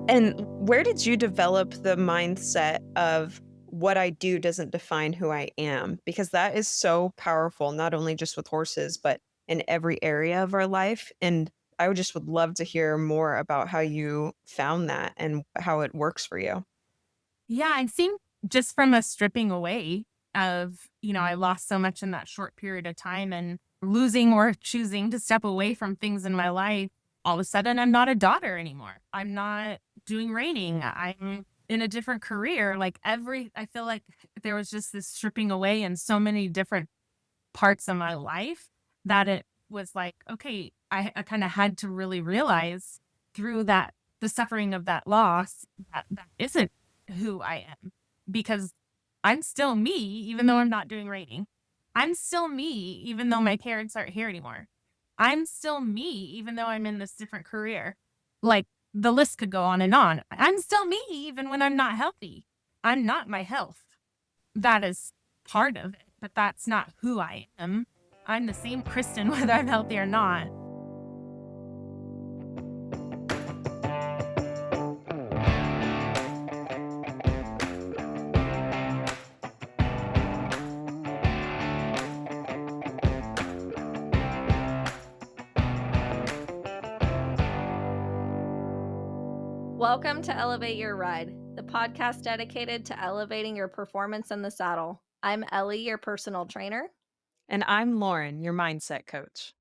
And where did you develop the mindset of what I do doesn't define who I am? Because that is so powerful, not only just with horses, but in every area of our life. And I would love to hear more about how you found that and how it works for you. Yeah, I think just from a stripping away of, I lost so much in that short period of time and losing or choosing to step away from things in my life. All of a sudden, I'm not a daughter anymore. I'm not doing reining. I'm in a different career. I feel like there was just this stripping away in so many different parts of my life that it was like, okay, I kind of had to really realize through the suffering of that loss, that isn't who I am, because I'm still me, even though I'm not doing writing. I'm still me, even though my parents aren't here anymore. I'm still me, even though I'm in this different career. Like, the list could go on and on. I'm still me, even when I'm not healthy. I'm not my health. That is part of it, but that's not who I am. I'm the same Kristin, whether I'm healthy or not. Welcome to Elevate Your Ride, the podcast dedicated to elevating your performance in the saddle. I'm Ellie, your personal trainer. And I'm Lauren, your mindset coach.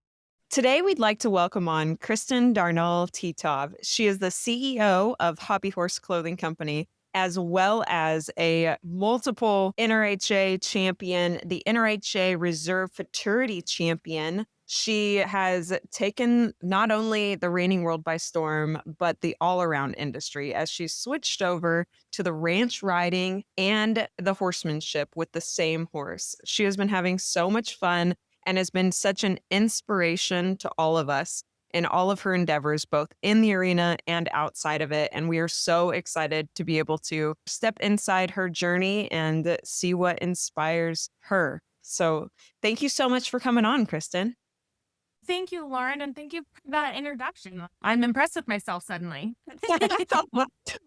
Today, we'd like to welcome on Kristin Darnall Titov. She is the CEO of Hobby Horse Clothing Company, as well as a multiple NRHA champion, the NRHA Reserve Futurity champion. She has taken not only the reining world by storm, but the all around industry as she switched over to the ranch riding and the horsemanship with the same horse. She has been having so much fun and has been such an inspiration to all of us in all of her endeavors, both in the arena and outside of it. And we are so excited to be able to step inside her journey and see what inspires her. So thank you so much for coming on, Kristin. Thank you, Lauren, and thank you for that introduction. I'm impressed with myself suddenly. I thought,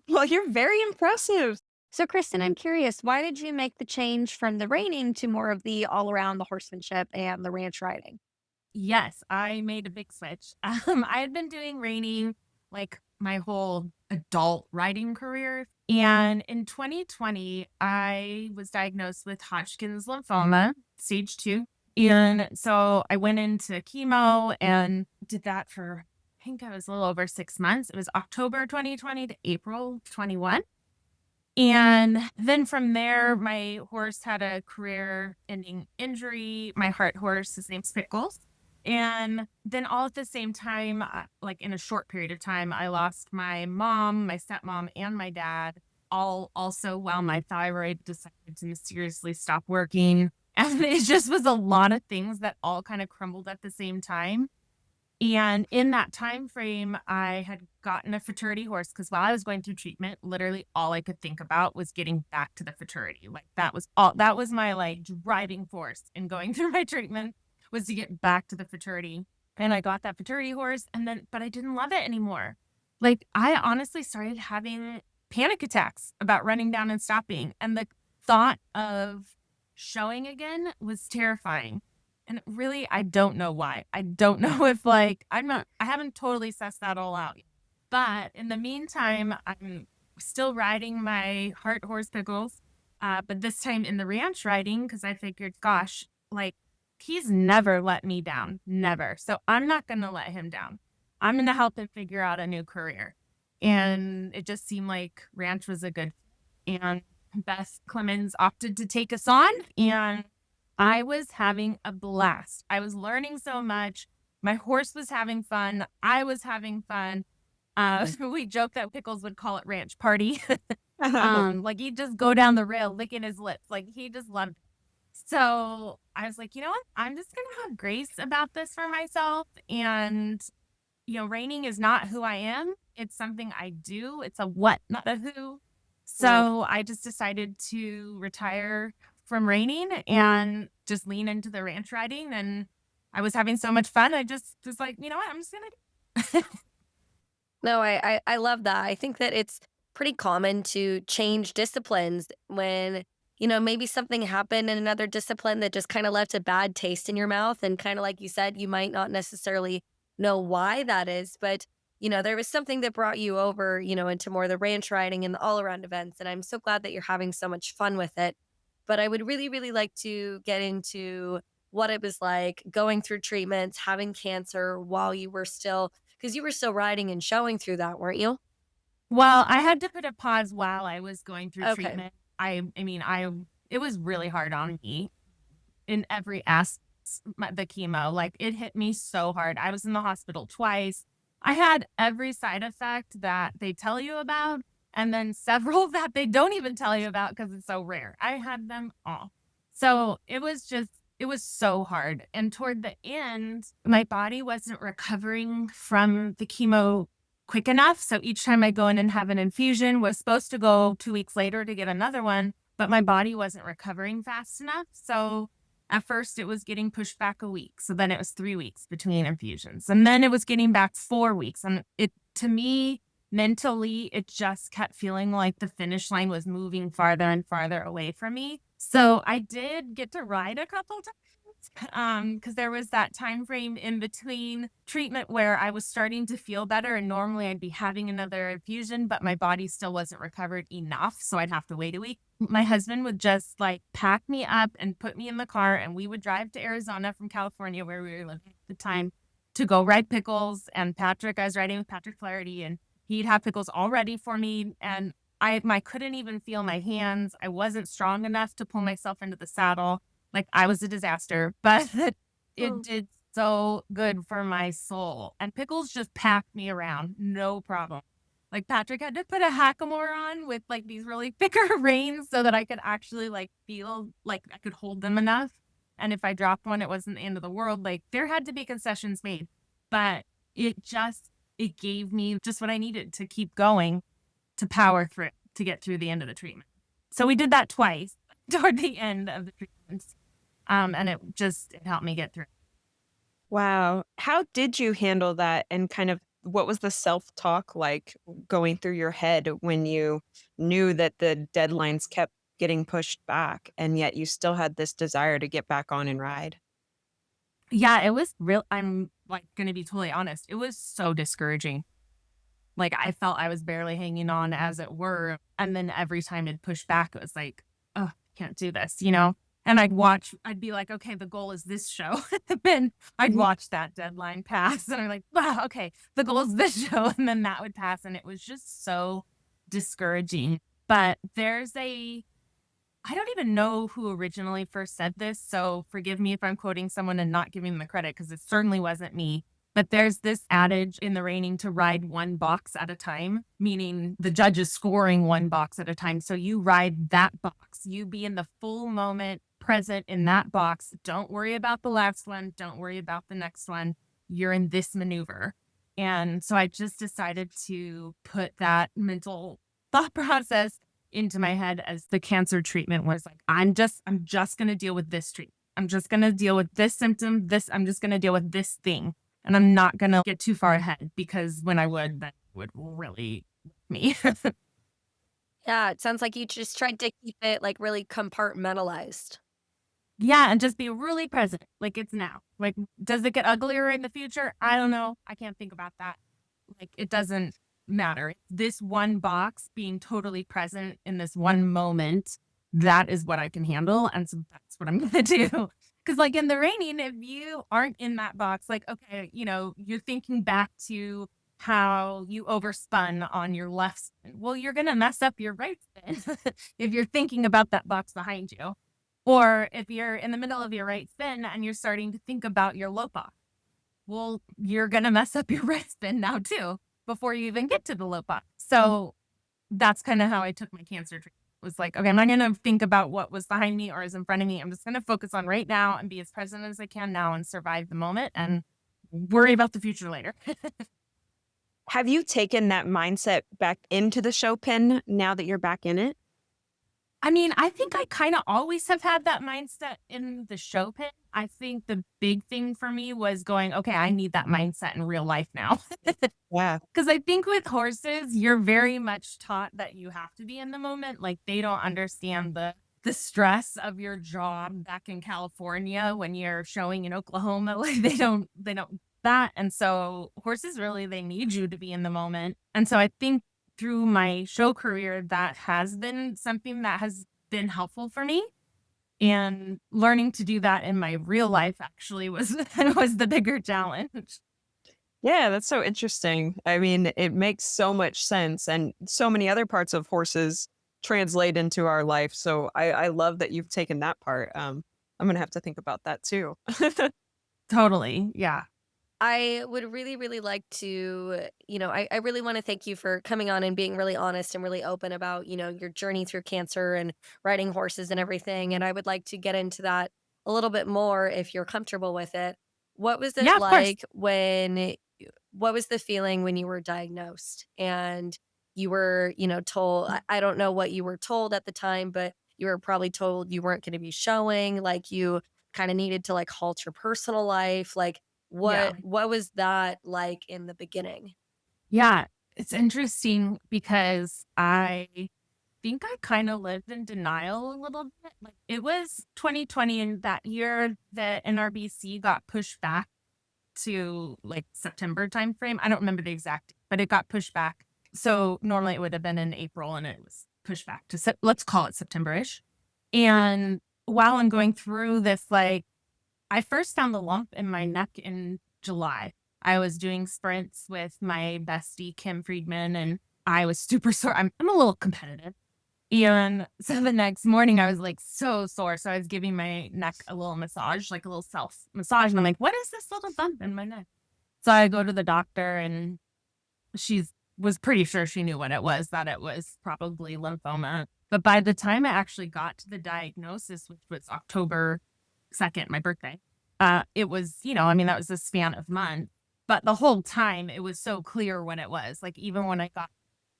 well, you're very impressive. So, Kristen, I'm curious, why did you make the change from the reining to more of the all around the horsemanship and the ranch riding? Yes, I made a big switch. I had been doing reining like my whole adult riding career. And in 2020, I was diagnosed with Hodgkin's lymphoma, stage 2. And so I went into chemo and did that for, I think I was a little over 6 months. It was October 2020 to April 21. And then from there, my horse had a career ending injury. My heart horse, his name's Pickles. And then all at the same time, like in a short period of time, I lost my mom, my stepmom, and my dad, all also while my thyroid decided to mysteriously stop working. And it just was a lot of things that all kind of crumbled at the same time. And in that time frame, I had gotten a futurity horse because while I was going through treatment, literally all I could think about was getting back to the futurity. Like that was my like driving force in going through my treatment, was to get back to the futurity. And I got that futurity horse but I didn't love it anymore. Like I honestly started having panic attacks about running down and stopping. And the thought of showing again was terrifying. And really, I don't know why. I don't know if I haven't totally sussed that all out. But in the meantime, I'm still riding my heart horse Pickles, but this time in the ranch riding, because I figured, gosh, like he's never let me down, never. So I'm not going to let him down. I'm going to help him figure out a new career. And it just seemed like ranch was a good fit. And Beth Clemens opted to take us on, and I was having a blast. I was learning so much. My horse was having fun. I was having fun. We joked that Pickles would call it ranch party. Like he'd just go down the rail licking his lips. Like he just loved it. So I was like, you know what? I'm just going to have grace about this for myself. And, reining is not who I am. It's something I do. It's a what, not a who. So I just decided to retire from reining and just lean into the ranch riding. And I was having so much fun. I just was like, you know what? I'm just going to No, I love that. I think that it's pretty common to change disciplines when, maybe something happened in another discipline that just kind of left a bad taste in your mouth. And kind of like you said, you might not necessarily know why that is, but, there was something that brought you over, into more of the ranch riding and the all around events. And I'm so glad that you're having so much fun with it. But I would really, really like to get into what it was like going through treatments, having cancer while you were still, because you were still riding and showing through that, weren't you? Well, I had to put a pause while I was going through Okay. treatment. I it was really hard on me in every aspect. The chemo, like it hit me so hard. I was in the hospital twice. I had every side effect that they tell you about, and then several that they don't even tell you about because it's so rare. I had them all. So it was so hard. And toward the end, my body wasn't recovering from the chemo quick enough. So each time I go in and have an infusion, was supposed to go 2 weeks later to get another one, but my body wasn't recovering fast enough. So at first it was getting pushed back a week. So then it was 3 weeks between infusions. And then it was getting back 4 weeks. And it, to me, mentally, it just kept feeling like the finish line was moving farther and farther away from me. So I did get to ride a couple times because there was that time frame in between treatment where I was starting to feel better, and normally I'd be having another infusion, but my body still wasn't recovered enough, so I'd have to wait a week. My husband would just like pack me up and put me in the car, and we would drive to Arizona from California, where we were living at the time, to go ride pickles. And Patrick, I was riding with Patrick Flaherty, and he'd have pickles all ready for me, and I couldn't even feel my hands. I wasn't strong enough to pull myself into the saddle. Like, I was a disaster, but it Mm. did so good for my soul. And pickles just packed me around, no problem. Like, Patrick had to put a hackamore on with like these really thicker reins so that I could actually like feel like I could hold them enough. And if I dropped one, it wasn't the end of the world. Like, there had to be concessions made, but it gave me just what I needed to keep going, to power through, to get through the end of the treatment. So we did that twice toward the end of the treatments. And it helped me get through. Wow. How did you handle that, and kind of what was the self-talk like going through your head when you knew that the deadlines kept getting pushed back and yet you still had this desire to get back on and ride? Yeah, it was real. I'm like going to be totally honest. It was so discouraging. Like, I felt I was barely hanging on, as it were. And then every time it pushed back, it was like, oh, I can't do this. And I'd be like, okay, the goal is this show. Then I'd watch that deadline pass, and I'm like, wow, okay, the goal is this show. And then that would pass. And it was just so discouraging. But I don't even know who originally first said this, so forgive me if I'm quoting someone and not giving them the credit, because it certainly wasn't me. But there's this adage in the reining to ride one box at a time, meaning the judge is scoring one box at a time. So you ride that box. You be in the full moment, present in that box. Don't worry about the last one. Don't worry about the next one. You're in this maneuver. And so I just decided to put that mental thought process into my head as the cancer treatment was like, I'm just going to deal with this treatment. I'm just going to deal with this symptom. I'm just going to deal with this thing. And I'm not going to get too far ahead, because when I would, that would really me. Yeah, it sounds like you just tried to keep it like really compartmentalized. Yeah. And just be really present. Like, it's now. Like, does it get uglier in the future? I don't know. I can't think about that. Like, it doesn't matter. This one box, being totally present in this one moment, that is what I can handle. And so that's what I'm going to do. Because like in the reining, if you aren't in that box, like, okay, you're thinking back to how you overspun on your left spin. Well, you're going to mess up your right spin if you're thinking about that box behind you. Or if you're in the middle of your right spin and you're starting to think about your low box, well, you're going to mess up your right spin now too, before you even get to the low box. So that's kind of how I took my cancer treatment. Was like, okay, I'm not going to think about what was behind me or is in front of me. I'm just going to focus on right now and be as present as I can now and survive the moment and worry about the future later. Have you taken that mindset back into the show pen now that you're back in it? I mean, I think I kind of always have had that mindset in the show pit. I think the big thing for me was going, okay, I need that mindset in real life now. Yeah. Because I think with horses, you're very much taught that you have to be in the moment. Like they don't understand the stress of your job back in California when you're showing in Oklahoma. Like they don't that. And so horses really they need you to be in the moment. And so I think through my show career, that has been something that has been helpful for me. And learning to do that in my real life actually was was the bigger challenge. Yeah, that's so interesting. I mean, it makes so much sense, and so many other parts of horses translate into our life. So I love that you've taken that part. I'm gonna have to think about that too. Totally. Yeah. I would really, really like to, I really want to thank you for coming on and being really honest and really open about, your journey through cancer and riding horses and everything. And I would like to get into that a little bit more if you're comfortable with it. What was it Yeah, of course. like what was the feeling when you were diagnosed and you were, told, I don't know what you were told at the time, but you were probably told you weren't going to be showing, like you kind of needed to like halt your personal life. Like, Yeah. what was that like in the beginning? Yeah. It's interesting because I think I kind of lived in denial a little bit. Like it was 2020 and that year that NRBC got pushed back to like September timeframe. I don't remember the exact, but it got pushed back. So normally it would have been in April and it was pushed back to let's call it September-ish. And while I'm going through this, like I first found the lump in my neck in July. I was doing sprints with my bestie, Kim Friedman, and I was super sore. I'm a little competitive. And so the next morning, I was like so sore. So I was giving my neck a little massage, like a little self massage. And I'm like, what is this little bump in my neck? So I go to the doctor, and she's was pretty sure she knew what it was, that it was probably lymphoma. But by the time I actually got to the diagnosis, which was October 2nd, my birthday, it was, I mean, that was a span of months. But the whole time it was so clear what it was. Like even when I got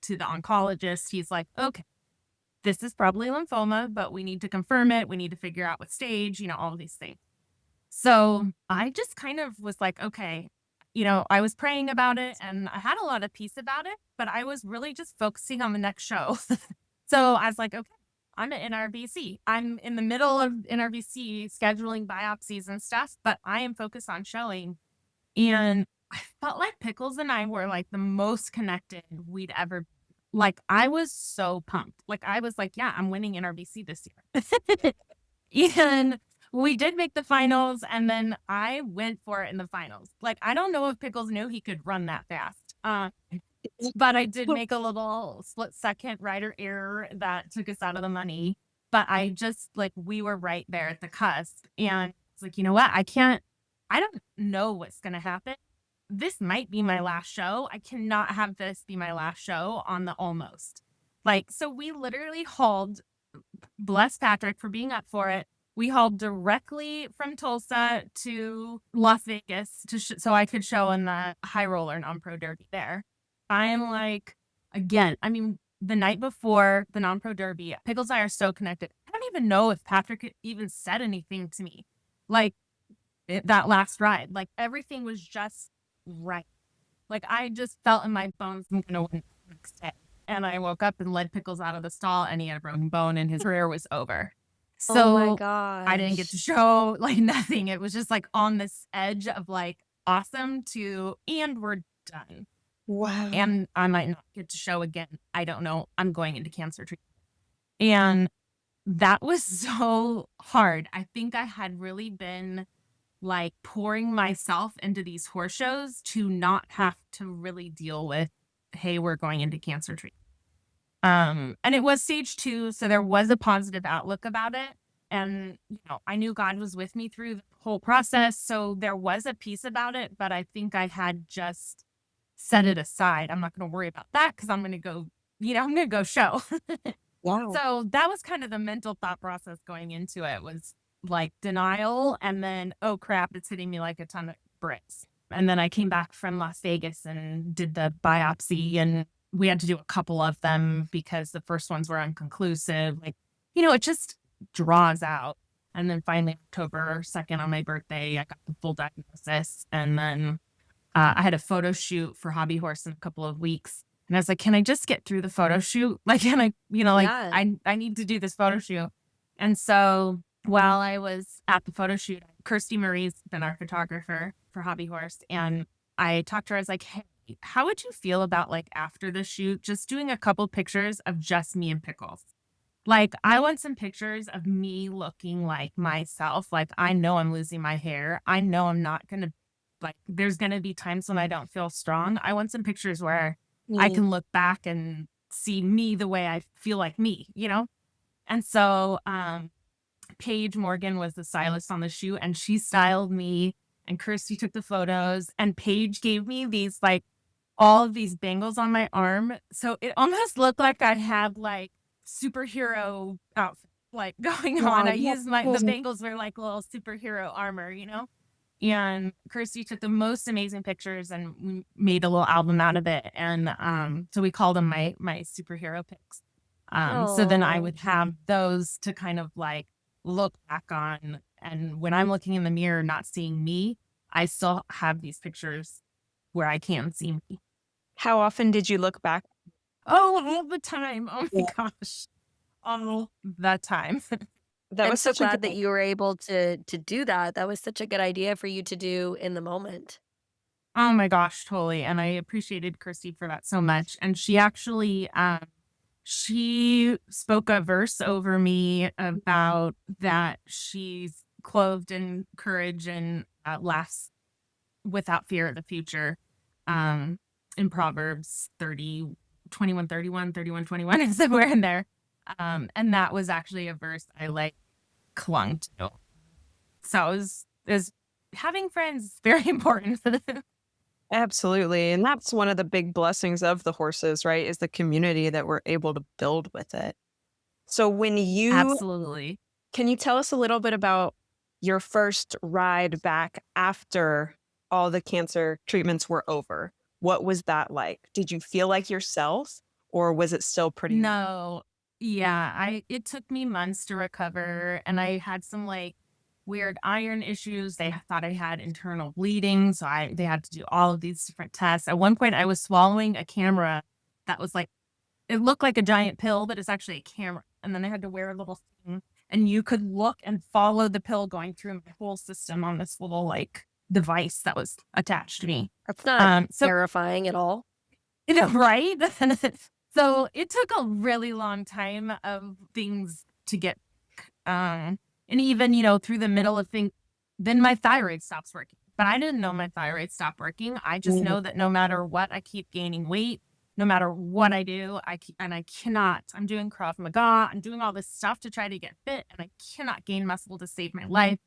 to the oncologist, he's like, okay, this is probably lymphoma, but we need to confirm it. We need to figure out what stage, all of these things. So I just kind of was like, okay, I was praying about it and I had a lot of peace about it, but I was really just focusing on the next show. So I was like, okay, I'm at NRBC. I'm in the middle of NRBC scheduling biopsies and stuff, but I am focused on showing. And I felt like Pickles and I were like the most connected we'd ever been. Like I was so pumped. Like I was like, yeah, I'm winning NRBC this year. And we did make the finals, and then I went for it in the finals. Like I don't know if Pickles knew he could run that fast. But I did make a little split second rider error that took us out of the money. But I just like we were right there at the cusp. And it's like, you know what? I don't know what's gonna happen. This might be my last show. I cannot have this be my last show on the almost. Like, so we literally hauled, bless Patrick for being up for it. We hauled directly from Tulsa to Las Vegas so I could show in the high roller non-pro derby there. I am like, again, I mean, the night before the non-pro derby, Pickles and I are so connected. I don't even know if Patrick even said anything to me. Like that last ride, like everything was just right. Like I just felt in my bones I'm gonna win the next day. And I woke up and led Pickles out of the stall and he had a broken bone and his career was over. Oh my So I didn't get to gosh. show like nothing. It was just like on this edge of like awesome to and we're done. Wow. And I might not get to show again. I don't know. I'm going into cancer treatment. And that was so hard. I think I had really been like pouring myself into these horse shows to not have to really deal with, hey, we're going into cancer treatment. And it was stage 2, so there was a positive outlook about it. And, I knew God was with me through the whole process. So there was a piece about it, but I think I had just set it aside. I'm not going to worry about that because I'm going to go, I'm going to go show. Wow. So that was kind of the mental thought process going into it was like denial and then, oh crap, it's hitting me like a ton of bricks. And then I came back from Las Vegas and did the biopsy and we had to do a couple of them because the first ones were inconclusive. Like, it just draws out. And then finally October 2nd on my birthday, I got the full diagnosis. And then I had a photo shoot for Hobby Horse in a couple of weeks. And I was like, can I just get through the photo shoot? Like, can I, Yeah. I need to do this photo shoot. And so while I was at the photo shoot, Kirsty Marie's been our photographer for Hobby Horse. And I talked to her, I was like, hey, how would you feel about like after the shoot, just doing a couple pictures of just me and Pickles? Like, I want some pictures of me looking like myself. Like, I know I'm losing my hair. I know I'm not going to, like, there's going to be times when I don't feel strong. I want some pictures where I can look back and see me the way I feel like me, And so, Paige Morgan was the stylist on the shoot, and she styled me, and Kirsty took the photos, and Paige gave me these, like, all of these bangles on my arm. So it almost looked like I had like superhero outfit like going on. I used the bangles were like little superhero armor, And Kirsty took the most amazing pictures, and we made a little album out of it. And so we called them my superhero pics. So then I would have those to kind of like look back on. And when I'm looking in the mirror, not seeing me, I still have these pictures where I can see me. How often did you look back? Oh, all the time. Oh my gosh. All the time. That I'm was so such a glad good that you were able to do that. That was such a good idea for you to do in the moment. Oh my gosh, totally. And I appreciated Kirsty for that so much. And she actually she spoke a verse over me about that she's clothed in courage and laughs without fear of the future. In Proverbs 31, is somewhere in there. And that was actually a verse I like clung to. So it was having friends is very important. Absolutely. And that's one of the big blessings of the horses, right? Is the community that we're able to build with it. So Absolutely. can you tell us a little bit about your first ride back after all the cancer treatments were over? What was that like? Did you feel like yourself, or was it still pretty? No. Yeah, it took me months to recover, and I had some like weird iron issues. They thought I had internal bleeding, so they had to do all of these different tests. At one point I was swallowing a camera that was like, it looked like a giant pill, but it's actually a camera. And then I had to wear a little thing, and you could look and follow the pill going through my whole system on this little like device that was attached to me. That's not So terrifying at all. right? So it took a really long time of things to get, and even, through the middle of things, then my thyroid stops working. But I didn't know my thyroid stopped working. I just know that no matter what, I keep gaining weight. No matter what I do, I cannot. I'm doing Krav Maga. I'm doing all this stuff to try to get fit, and I cannot gain muscle to save my life.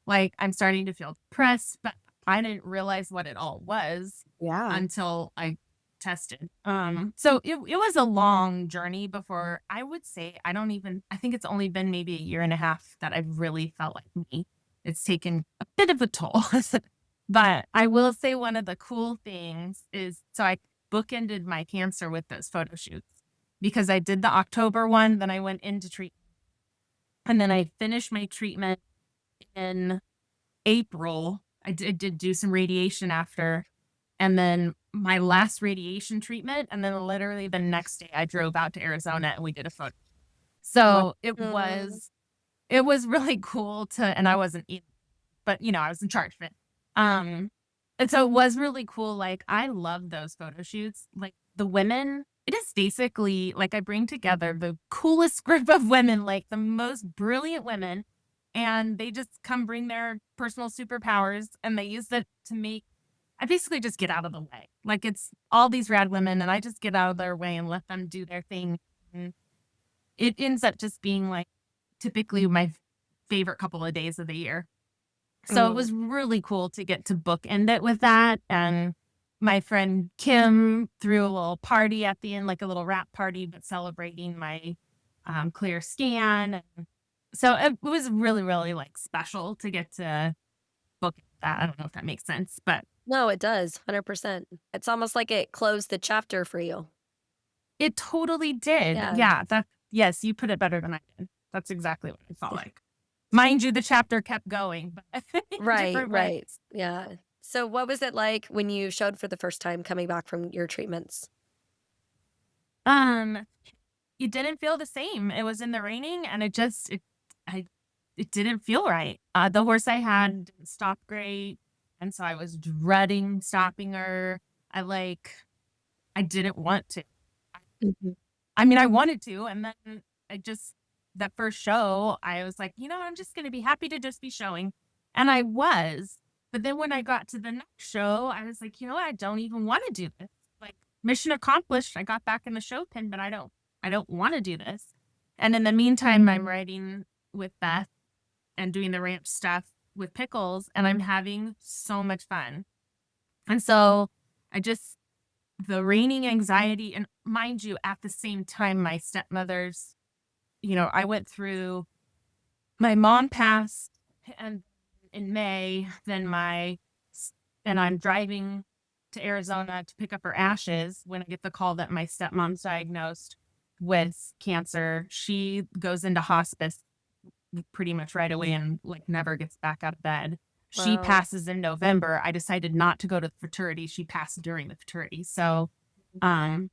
Like, I'm starting to feel depressed, but I didn't realize what it all was until I tested. So it was a long journey before, I would say, I think it's only been maybe a year and a half that I've really felt like me. It's taken a bit of a toll. But I will say one of the cool things is, so I bookended my cancer with those photo shoots, because I did the October one, then I went into treatment, and then I finished my treatment in April. I did do some radiation after, and then my last radiation treatment, and then literally the next day I drove out to Arizona and we did a photo. So it was really cool and I wasn't eating, but I was in charge of it. And so it was really cool. Like, I love those photo shoots. Like, the women, it is basically like I bring together the coolest group of women, like the most brilliant women, and they just come bring their personal superpowers, and they use it to make, I basically just get out of the way. Like, it's all these rad women, and I just get out of their way and let them do their thing. And it ends up just being like typically my favorite couple of days of the year. So it was really cool to get to bookend it with that. And my friend Kim threw a little party at the end, like a little wrap party, but celebrating my clear scan. And so it was really, really like special to get to book that. I don't know if that makes sense, but No, it does. 100%. It's almost like it closed the chapter for you. it totally did. Yeah. Yes, you put it better than I did. That's exactly what it felt like. Mind you, the chapter kept going, but in Right, different right. ways. Yeah. So what was it like when you showed for the first time coming back from your treatments? Um, it didn't feel the same. It was in the raining and I it didn't feel right. The horse I had didn't stop great, and so I was dreading stopping her. I like I didn't want to. Mhm. I mean, I wanted to, and then I just that first show, I was like, I'm just gonna be happy to just be showing. And I was. But then when I got to the next show, I was like, I don't even want to do this. Like mission accomplished. I got back in the show pen, but I don't want to do this. And in the meantime, I'm writing with Beth and doing the ranch stuff with Pickles, and I'm having so much fun. And so I just the reigning anxiety, and mind you, at the same time, my stepmother's, I went through my mom passed and in May, and I'm driving to Arizona to pick up her ashes when I get the call that my stepmom's diagnosed with cancer. She goes into hospice pretty much right away and like never gets back out of bed. She Wow. passes in November. I decided not to go to the fraternity. She passed during the fraternity. So, um,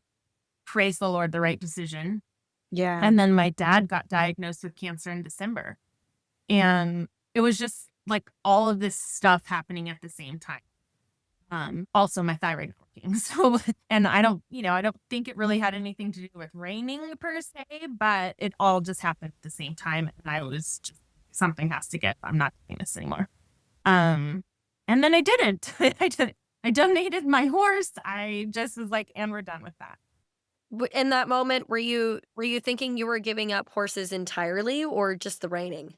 praise the Lord, the right decision. Yeah. And then my dad got diagnosed with cancer in December. And it was just like all of this stuff happening at the same time. Also my thyroid not working. So, and I don't think it really had anything to do with raining per se, but it all just happened at the same time. And I was just, something has to get, I'm not doing this anymore. Um, and then I didn't. I donated my horse. I just was like, and we're done with that. In that moment, were you thinking you were giving up horses entirely or just the reining?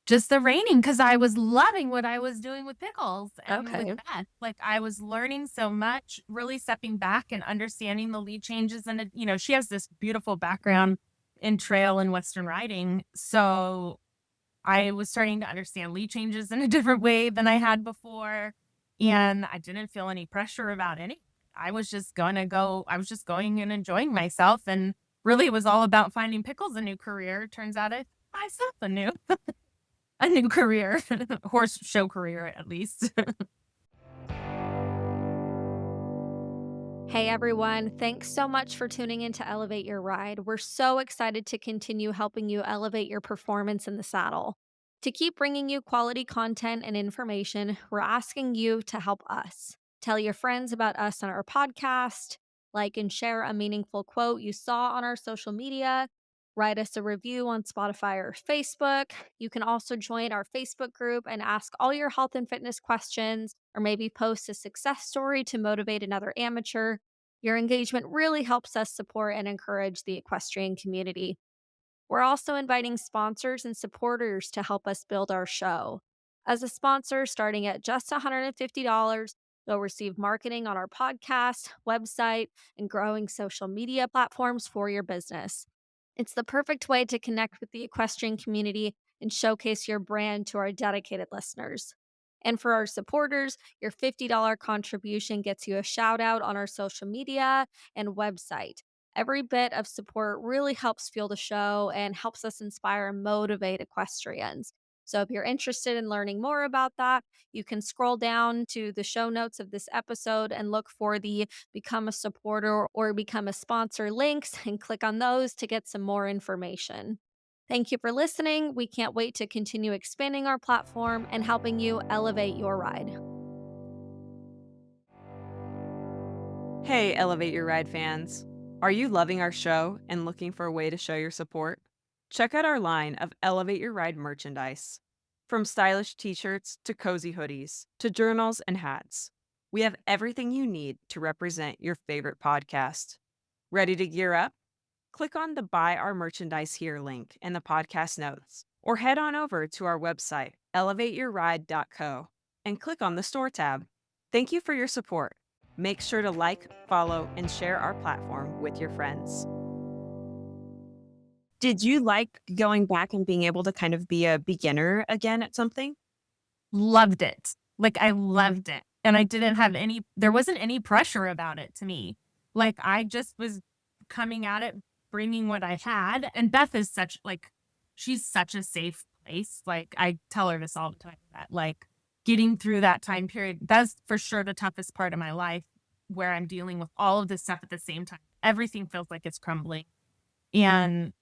Just the raining, because I was loving what I was doing with Pickles and with Okay. Beth. Like, I was learning so much, really stepping back and understanding the lead changes. And, she has this beautiful background in trail and Western riding. So I was starting to understand lead changes in a different way than I had before. And I didn't feel any pressure about any. I was just going and enjoying myself. And really, it was all about finding Pickles a new career. Turns out I myself a new career, horse show career at least. Hey everyone, thanks so much for tuning in to Elevate Your Ride. We're so excited to continue helping you elevate your performance in the saddle. To keep bringing you quality content and information, we're asking you to help us. Tell your friends about us on our podcast, like and share a meaningful quote you saw on our social media, write us a review on Spotify or Facebook. You can also join our Facebook group and ask all your health and fitness questions, or maybe post a success story to motivate another amateur. Your engagement really helps us support and encourage the equestrian community. We're also inviting sponsors and supporters to help us build our show. As a sponsor, starting at just $150, you'll receive marketing on our podcast, website, and growing social media platforms for your business. It's the perfect way to connect with the equestrian community and showcase your brand to our dedicated listeners. And for our supporters, your $50 contribution gets you a shout out on our social media and website. Every bit of support really helps fuel the show and helps us inspire and motivate equestrians. So, if you're interested in learning more about that, you can scroll down to the show notes of this episode and look for the Become a Supporter or Become a Sponsor links and click on those to get some more information. Thank you for listening. We can't wait to continue expanding our platform and helping you elevate your ride. Hey, Elevate Your Ride fans. Are you loving our show and looking for a way to show your support? Check out our line of Elevate Your Ride merchandise. From stylish t-shirts to cozy hoodies to journals and hats, we have everything you need to represent your favorite podcast. Ready to gear up? Click on the Buy Our Merchandise Here link in the podcast notes, or head on over to our website, elevateyourride.co, and click on the Store tab. Thank you for your support. Make sure to like, follow, and share our platform with your friends. Did you like going back and being able to kind of be a beginner again at something? Loved it. Like, I loved it. And I didn't have there wasn't any pressure about it to me. Like, I just was coming at it, bringing what I had. And Beth is she's such a safe place. Like, I tell her this all the time that, like, getting through that time period, that's for sure the toughest part of my life, where I'm dealing with all of this stuff at the same time. Everything feels like it's crumbling. And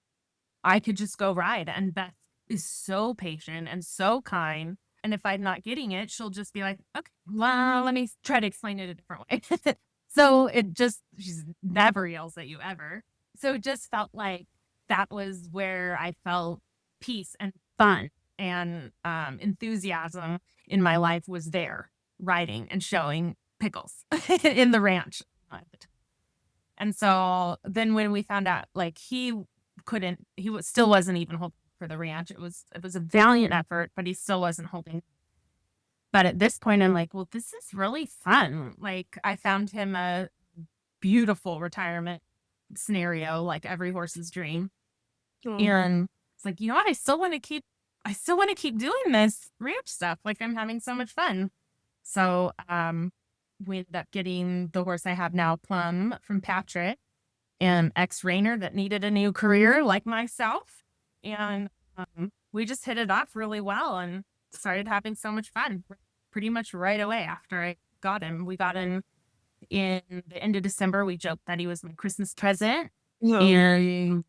I could just go ride. And Beth is so patient and so kind. And if I'm not getting it, she'll just be like, okay, well, let me try to explain it a different way. So she never yells at you ever. So it just felt like that was where I felt peace and fun and enthusiasm in my life was there, riding and showing Pickles in the ranch. And so then when we found out, like, still wasn't even holding for the ranch. It was a valiant effort, but he still wasn't holding. But at this point, I'm like, well, this is really fun. Like, I found him a beautiful retirement scenario, like every horse's dream. And it's like, you know what? I still want to keep doing this ranch stuff. Like, I'm having so much fun. So, we ended up getting the horse I have now, Plum, from Patrick, an ex-reiner that needed a new career like myself. And we just hit it off really well and started having so much fun pretty much right away after I got him. We got him in the end of December. We joked that he was my Christmas present. And,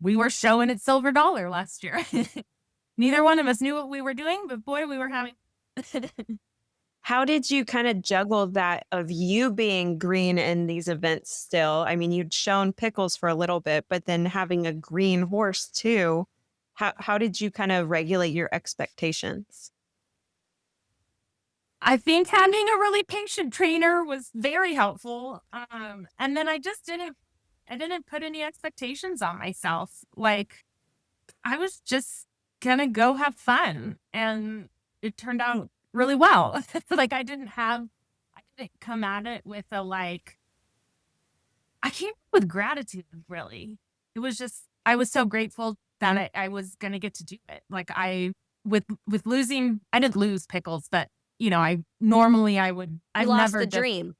we were showing at Silver Dollar last year. Neither one of us knew what we were doing, but boy, we were having. How did you kind of juggle that of you being green in these events still? I mean, you'd shown Pickles for a little bit, but then having a green horse too. How did you kind of regulate your expectations? I think having a really patient trainer was very helpful. And then I didn't put any expectations on myself. Like, I was just gonna go have fun, and it turned out really well. Like, I didn't come at it with I came with gratitude, really. It was just, I was so grateful that I was going to get to do it. Like, with losing, I didn't lose Pickles, but You lost the just, dream.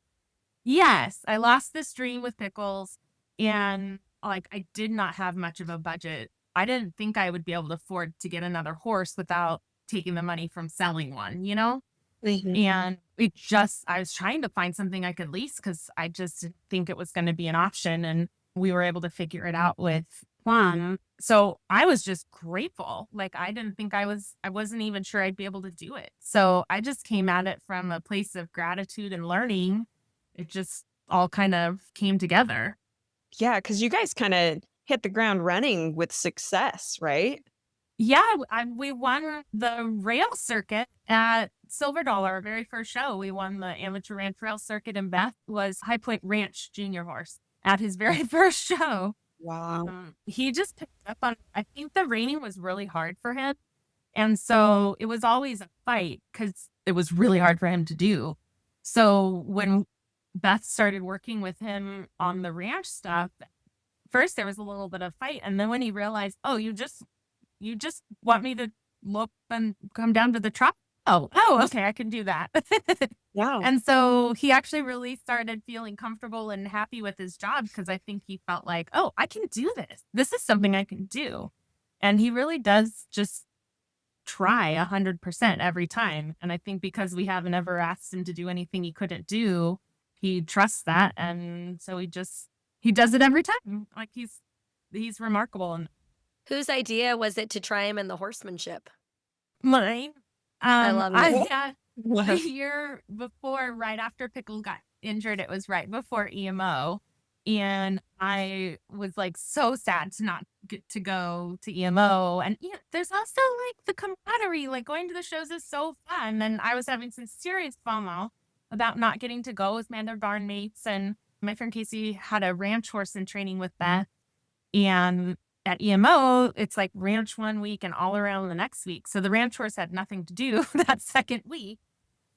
yes, I lost this dream with Pickles, and like, I did not have much of a budget. I didn't think I would be able to afford to get another horse without taking the money from selling one, And I was trying to find something I could lease because I just didn't think it was going to be an option. And we were able to figure it out with Juan. So I was just grateful. Like, I didn't think I wasn't even sure I'd be able to do it. So I just came at it from a place of gratitude and learning. It just all kind of came together. Yeah, because you guys kind of hit the ground running with success, right? Yeah, we won the rail circuit at Silver Dollar, our very first show. We won the amateur ranch rail circuit, and Beth was High Point Ranch junior horse at his very first show. Wow. He just picked up on, I think the reining was really hard for him. And so it was always a fight because it was really hard for him to do. So when Beth started working with him on the ranch stuff, first there was a little bit of fight. And then when he realized, oh, you just want me to look and come down to the truck? Oh, okay, I can do that. Wow. And so he actually really started feeling comfortable and happy with his job because I think he felt like, oh, I can do this. This is something I can do. And he really does just try 100% every time. And I think because we haven't ever asked him to do anything he couldn't do, he trusts that. And so he does it every time. Like, he's remarkable. And Whose idea was it to try him in the horsemanship? mine. I love it. A year before, right after Pickle got injured, it was right before EMO. And I was like so sad to not get to go to EMO. And there's also like the camaraderie, like going to the shows is so fun. And I was having some serious FOMO about not getting to go with my other barn mates. And my friend Casey had a ranch horse in training with Beth. And at EMO, it's like ranch one week and all around the next week. So the ranch horse had nothing to do that second week.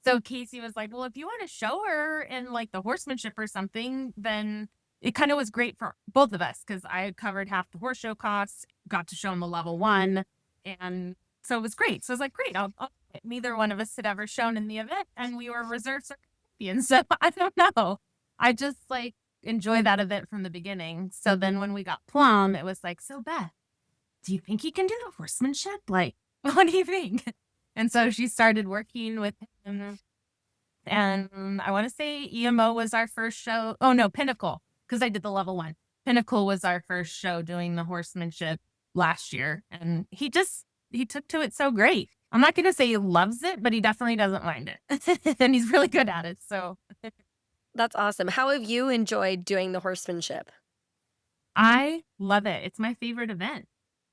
So Casey was like, well, if you want to show her in like the horsemanship or something, then it kind of was great for both of us because I had covered half the horse show costs, got to show him the level 1. And so it was great. So I was like, great. I'll neither one of us had ever shown in the event, and we were reserve circuit champions. So I don't know. I just like enjoy that event from the beginning. So then when we got Plum, it was like, so Beth, do you think you can do the horsemanship? Like, what do you think? And so she started working with him. And I want to say EMO was our first show. Oh, no, Pinnacle, because I did the level 1. Pinnacle was our first show doing the horsemanship last year. And he took to it so great. I'm not going to say he loves it, but he definitely doesn't mind it. And he's really good at it. So That's awesome. How have you enjoyed doing the horsemanship? I love it. It's my favorite event.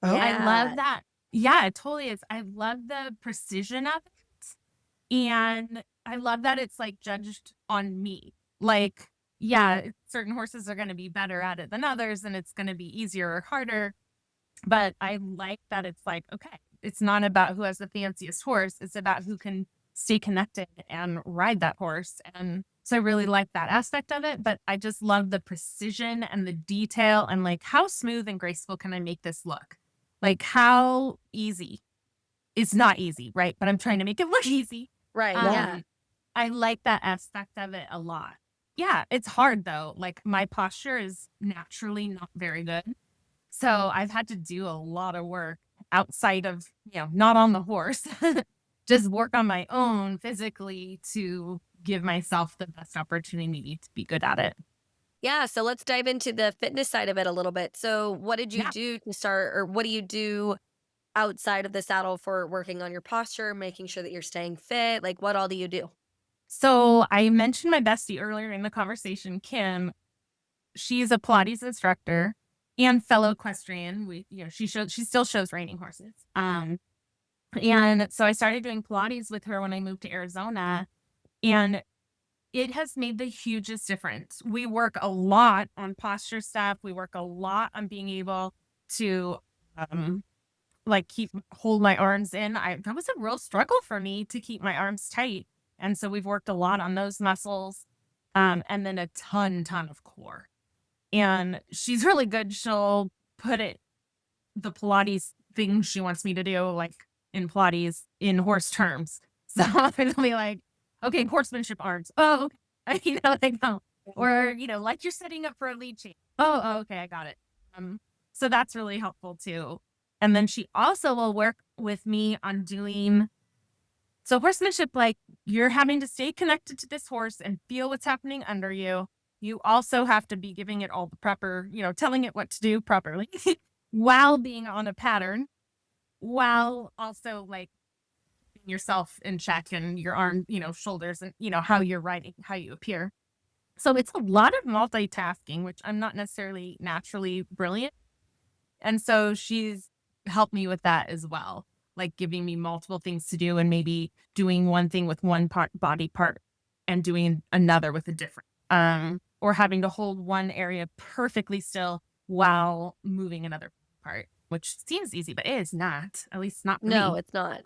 Oh, I love Yeah. that. Yeah, it totally is. I love the precision of it. And I love that it's like judged on me. Like, yeah, certain horses are going to be better at it than others, and it's going to be easier or harder. But I like that it's like, okay, it's not about who has the fanciest horse. It's about who can stay connected and ride that horse. And so I really like that aspect of it. But I just love the precision and the detail and like how smooth and graceful can I make this look? Like how easy. It's not easy, right? But I'm trying to make it look easy. Right. Yeah. Yeah. I like that aspect of it a lot. Yeah, it's hard though. Like my posture is naturally not very good. So I've had to do a lot of work outside of, not on the horse, just work on my own physically to give myself the best opportunity to be good at it. Yeah. So let's dive into the fitness side of it a little bit. So, what did you Yeah. do to start, or what do you do outside of the saddle for working on your posture, making sure that you're staying fit? Like, what all do you do? So I mentioned my bestie earlier in the conversation, Kim. She's a Pilates instructor and fellow equestrian. She still shows reining horses. And so I started doing Pilates with her when I moved to Arizona, and it has made the hugest difference. We work a lot on posture stuff. We work a lot on being able to like hold my arms in. That was a real struggle for me to keep my arms tight. And so we've worked a lot on those muscles. And then a ton of core. And she's really good. She'll put the Pilates thing she wants me to do, like in Pilates, in horse terms. So it'll be like, okay, horsemanship arms. Oh, okay. Like, oh. Or, like you're setting up for a lead change. Oh, okay, I got it. So that's really helpful too. And then she also will work with me on doing, so horsemanship, like you're having to stay connected to this horse and feel what's happening under you. You also have to be giving it all the proper, telling it what to do properly while being on a pattern, while also like keeping yourself in check and your arm, shoulders and, how you're riding, how you appear. So it's a lot of multitasking, which I'm not necessarily naturally brilliant. And so she's helped me with that as well, like giving me multiple things to do and maybe doing one thing with one body part and doing another with a different, or having to hold one area perfectly still while moving another part, which seems easy, but it is not, at least not for No, me. it's not.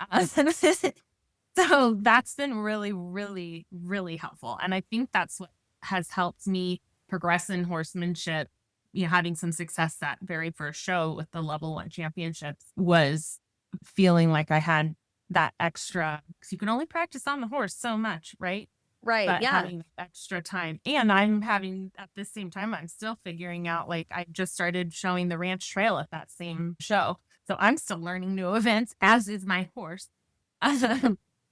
So that's been really, really, really helpful. And I think that's what has helped me progress in horsemanship. Having some success that very first show with the level 1 championships was feeling like I had that extra, because you can only practice on the horse so much, right? Right. But Yeah. having extra time, and I'm having at the same time, I'm still figuring out, like I just started showing the ranch trail at that same show. So I'm still learning new events, as is my horse.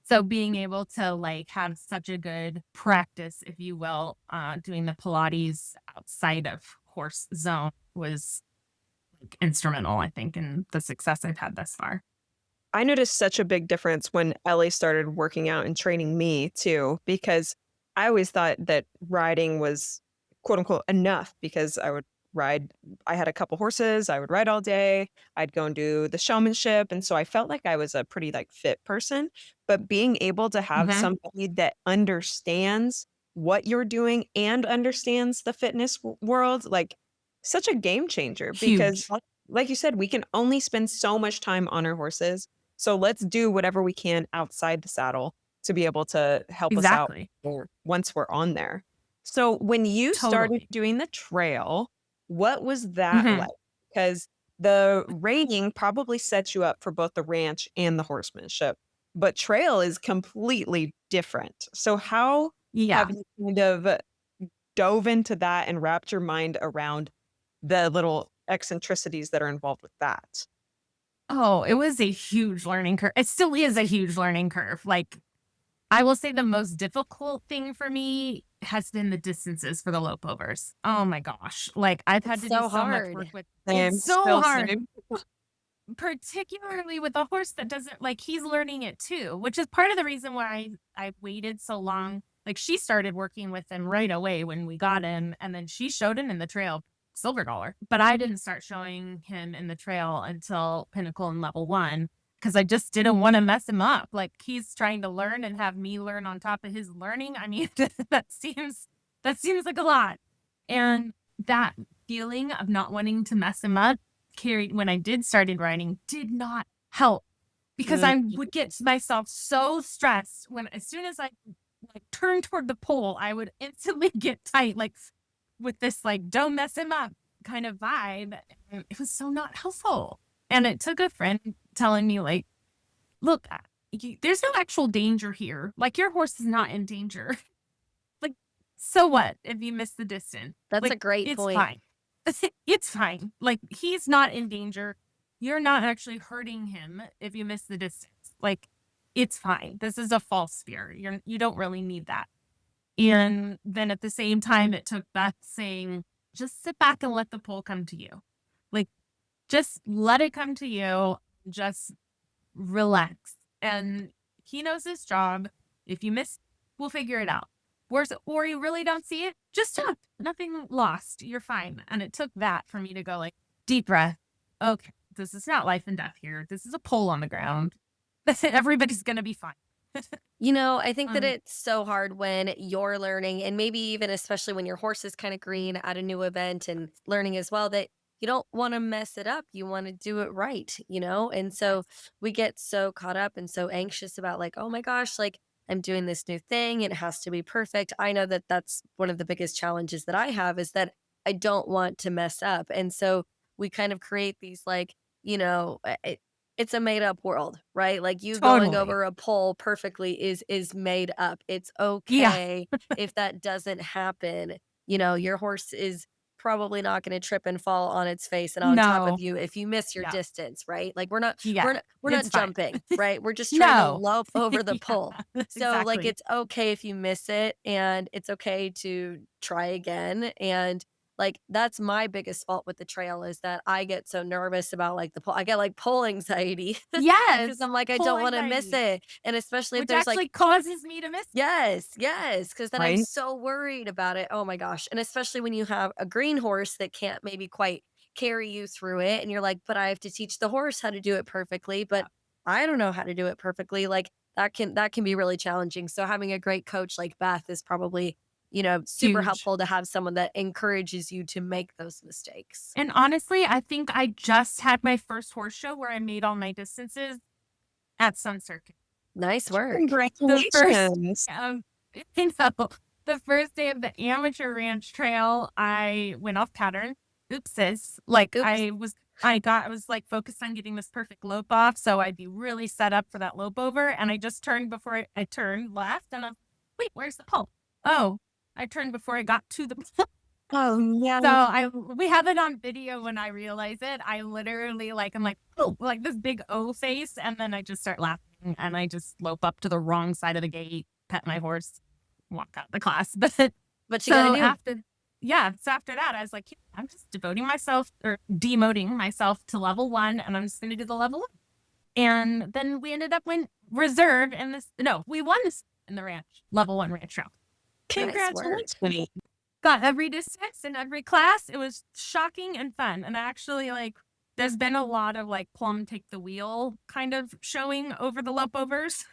So being able to like have such a good practice, if you will, doing the Pilates outside of horse zone was like instrumental, I think, in the success I've had thus far. I noticed such a big difference when Ellie started working out and training me too, because I always thought that riding was quote unquote enough because I would ride. I had a couple horses. I would ride all day. I'd go and do the showmanship. And so I felt like I was a pretty like fit person, but being able to have Mhm. somebody that understands what you're doing and understands the fitness world, like such a game changer because Huge. like you said, we can only spend so much time on our horses. So let's do whatever we can outside the saddle to be able to help us out Exactly. once we're on there. So when you started Totally. doing the trail, what was that Mhm. like? Because the rating probably sets you up for both the ranch and the horsemanship, but trail is completely different. So how Yeah. have you kind of dove into that and wrapped your mind around the little eccentricities that are involved with that? Oh, it was a huge learning curve. It still is a huge learning curve. Like, I will say the most difficult thing for me has been the distances for the lope overs. Oh my gosh. Like, I've had It's to do so so much work hard. with it's Same, so still hard, same. particularly with a horse that doesn't like he's learning it too, which is part of the reason why I waited so long. Like, she started working with him right away when we got him, and then she showed him in the trail, silver dollar. But I didn't start showing him in the trail until pinnacle and level one because I just didn't want to mess him up. Like, he's trying to learn and have me learn on top of his learning. I mean, that seems like a lot. And that feeling of not wanting to mess him up carried when I did started writing did not help because Mm, I would get myself so stressed when as soon as I like turned toward the pole, I would instantly get tight, like with this like don't mess him up kind of vibe. And it was so not helpful. And it took a friend telling me like, look, there's no actual danger here. Like, your horse is not in danger. Like, so what if you miss the distance? That's a Like, great it's point. fine. It's fine. Like, he's not in danger. You're not actually hurting him if you miss the distance. Like, it's fine. This is a false fear. You don't really need that. And then at the same time, it took Beth saying, just sit back and let the pole come to you. Like, just let it come to you. Just relax. And he knows his job. If you miss, we'll figure it out. Or you really don't see it, just stop. Nothing lost. You're fine. And it took that for me to go like, deep breath. Okay, this is not life and death here. This is a pole on the ground. That's it. Everybody's gonna be fine. I think that um, it's so hard when you're learning, and maybe even especially when your horse is kind of green at a new event and learning as well, that you don't want to mess it up. You want to do it right? And so yes. we get so caught up and so anxious about, like, oh my gosh, like I'm doing this new thing. It has to be perfect. I know that that's one of the biggest challenges that I have is that I don't want to mess up. And so we kind of create these, like, you know, it's a made up world, right? Like, you going Totally. over a pole perfectly is made up. It's Yeah. okay if that doesn't happen. Your horse is probably not going to trip and fall on its face and on top of No. you if you miss your Yeah. distance, right? Like, we're not Yeah. we're not we're It's not fine. jumping, right? We're just trying to No. lope over the pole. Yeah. So, like, Exactly. it's okay if you miss it, and it's okay to try again. And like, that's my biggest fault with the trail is that I get so nervous about, like, the pole. I get, like, pole anxiety because Yes. I'm like, I Pole don't wanna miss anxiety, it, and especially if which there's, like. actually causes me to miss. Yes, yes, because then I'm right? so worried about it. Oh my gosh, and especially when you have a green horse that can't maybe quite carry you through it, and you're like, "But I have to teach the horse how to do it perfectly, but Yeah. I don't know how to do it perfectly." Like, that can be really challenging, so having a great coach like Beth is probably, super Huge. helpful to have someone that encourages you to make those mistakes. And honestly, I think I just had my first horse show where I made all my distances at Sun Circuit. Nice work. The first, Congratulations. I know, the first day of the amateur ranch trail, I went off pattern. Oopses. Like, Oops. I was like focused on getting this perfect lope off. So I'd be really set up for that lope over. And I just turned before I turned left and I'm, wait, where's the pole? Oh, I turned before I got to the Oh, yeah. So we have it on video when I realize it. I literally like I'm like, "Oh," like this big O face, and then I just start laughing and I just lope up to the wrong side of the gate, pet my horse, walk out the class. But you gotta So do. after that, I was like, "Yeah, I'm just devoting myself or demoting myself to level one, and I'm just gonna do the level one." And then we ended up win reserve in this no, we won this in the ranch, level one ranch trail. Nice work. Congratulations. Got every distance in every class. It was shocking and fun. And actually, like, there's been a lot of like Plum take the wheel kind of showing over the lope overs.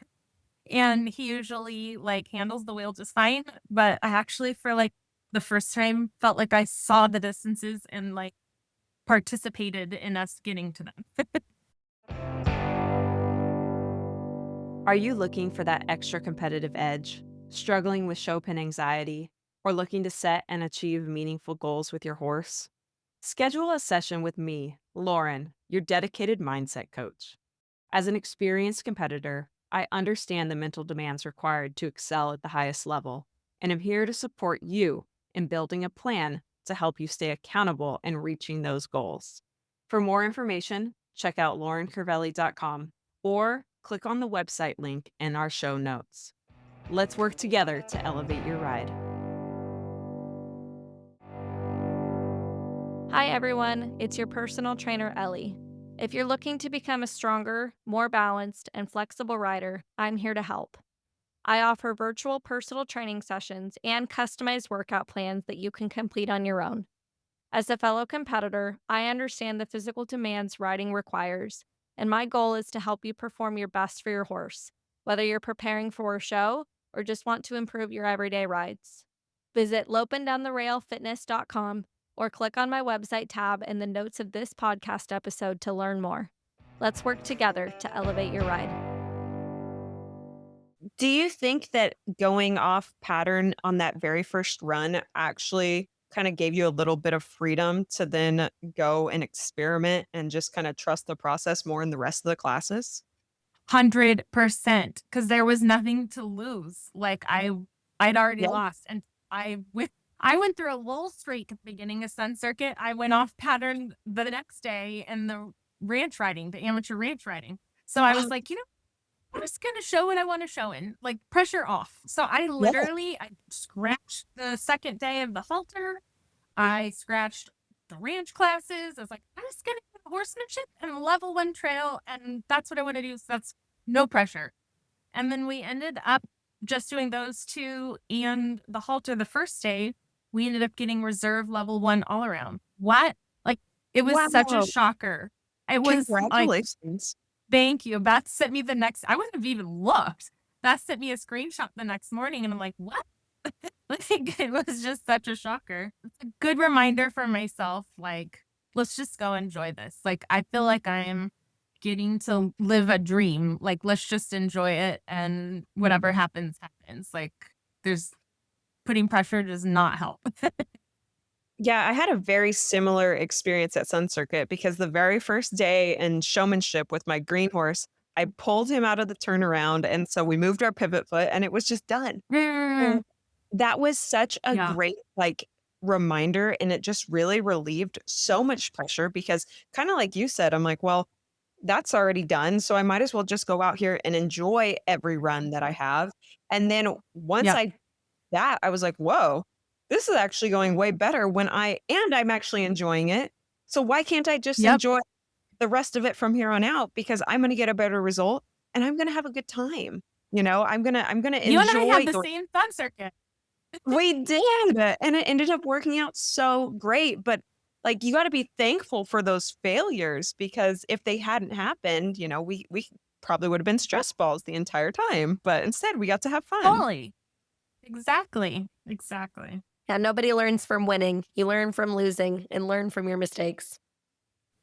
And he usually like handles the wheel just fine. But I actually, for like the first time, felt like I saw the distances and like participated in us getting to them. Are you looking for that extra competitive edge, struggling with show pin anxiety, or looking to set and achieve meaningful goals with your horse? Schedule a session with me, Lauren, your dedicated mindset coach. As an experienced competitor, I understand the mental demands required to excel at the highest level, and I'm here to support you in building a plan to help you stay accountable and reaching those goals. For more information, check out laurencrivelli.com or click on the website link in our show notes. Let's work together to elevate your ride. Hi, everyone. It's your personal trainer, Ellie. If you're looking to become a stronger, more balanced, and flexible rider, I'm here to help. I offer virtual personal training sessions and customized workout plans that you can complete on your own. As a fellow competitor, I understand the physical demands riding requires, and my goal is to help you perform your best for your horse, whether you're preparing for a show or just want to improve your everyday rides. Visit lopindowntherailfitness.com or click on my website tab in the notes of this podcast episode to learn more. Let's work together to elevate your ride. Do you think that going off pattern on that very first run actually kind of gave you a little bit of freedom to then go and experiment and just kind of trust the process more in the rest of the classes? 100%, because there was nothing to lose. Like I'd already Yeah. lost, and I went through a little streak at the beginning of Sun Circuit. I went off pattern the next day in the ranch riding, the amateur ranch riding. So I was like, I'm just gonna show what I want to show in, like pressure off. So I scratched the second day of the halter. I scratched the ranch classes. I was like, I'm just gonna do horsemanship and level 1 trail, and that's what I want to do. So that's no pressure. And then we ended up just doing those two and the halter the first day. We ended up getting reserve level 1 all around. What? Like, it was such a Wow. shocker. It was like, Congratulations. thank you. Beth sent me I wouldn't have even looked. Beth sent me a screenshot the next morning, and I'm like, what? Like, it was just such a shocker. It's a good reminder for myself, like, let's just go enjoy this. Like, I feel like I'm getting to live a dream. Like, let's just enjoy it, and whatever happens, happens. Like, putting pressure does not help. Yeah, I had a very similar experience at Sun Circuit because the very first day in showmanship with my green horse, I pulled him out of the turnaround. And so we moved our pivot foot and it was just done. And that was such a Yeah. great reminder. And it just really relieved so much pressure because kind of like you said, I'm like, well, that's already done. So I might as well just go out here and enjoy every run that I have. And then once Yep. I was like, whoa, this is actually going way better I'm actually enjoying it. So why can't I just Yep. enjoy the rest of it from here on out? Because I'm going to get a better result and I'm going to have a good time. I'm going to You and I enjoy had the same Sun Circuit. we did. And it ended up working out so great. But like, you got to be thankful for those failures because if they hadn't happened, we probably would have been stress balls the entire time. But instead we got to have fun. Totally. Exactly. Yeah, nobody learns from winning. You learn from losing and learn from your mistakes.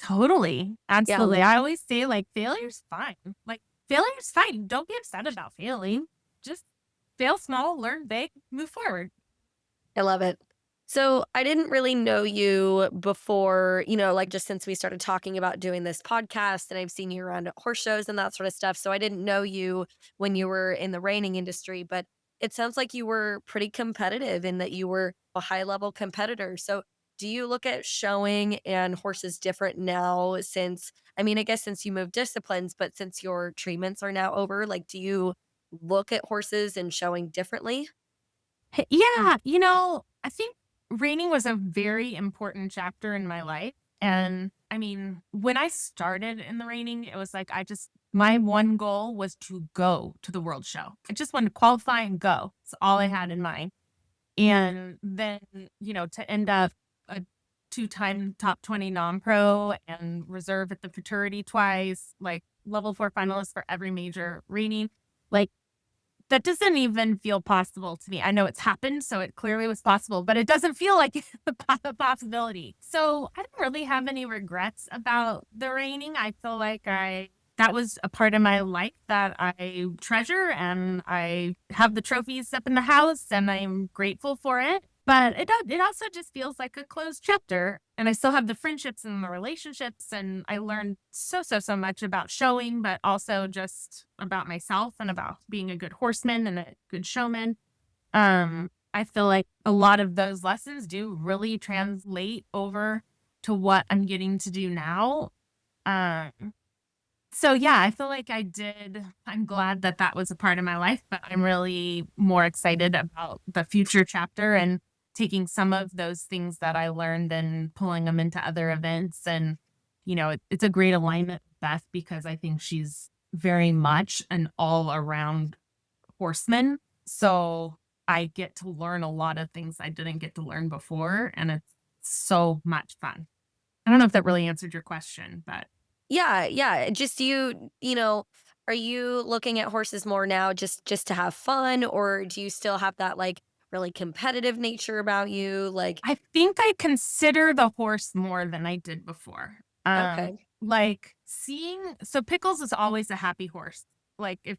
Totally. Absolutely. I always say, like, failure's fine. Like, failure's fine. Don't be upset about failing. Just fail small, learn big, move forward. I love it. So I didn't really know you before, like just since we started talking about doing this podcast, and I've seen you around at horse shows and that sort of stuff. So I didn't know you when you were in the reining industry, but it sounds like you were pretty competitive and that you were a high level competitor. So do you look at showing and horses different now I guess since you moved disciplines, but since your treatments are now over, like, do you look at horses and showing differently? Yeah. I think reining was a very important chapter in my life. And when I started in the reining, it was like, my one goal was to go to the world show. I just wanted to qualify and go. That's all I had in mind. And then, to end up a 2-time top 20 non-pro and reserve at the futurity twice, like level 4 finalist for every major reining, like, that doesn't even feel possible to me. I know it's happened, so it clearly was possible, but it doesn't feel like a possibility. So I don't really have any regrets about the reining. I feel like that was a part of my life that I treasure, and I have the trophies up in the house, and I'm grateful for it. But it also just feels like a closed chapter, and I still have the friendships and the relationships, and I learned so much about showing, but also just about myself and about being a good horseman and a good showman. I feel like a lot of those lessons do really translate over to what I'm getting to do now. So yeah, I feel like I'm glad that that was a part of my life, but I'm really more excited about the future chapter and taking some of those things that I learned and pulling them into other events. And, it's a great alignment with Beth because I think she's very much an all around horseman. So I get to learn a lot of things I didn't get to learn before. And it's so much fun. I don't know if that really answered your question, but Yeah, yeah. Just are you looking at horses more now just to have fun, or do you still have that like really competitive nature about you? Like, I think I consider the horse more than I did before. okay. Like so Pickles is always a happy horse. Like if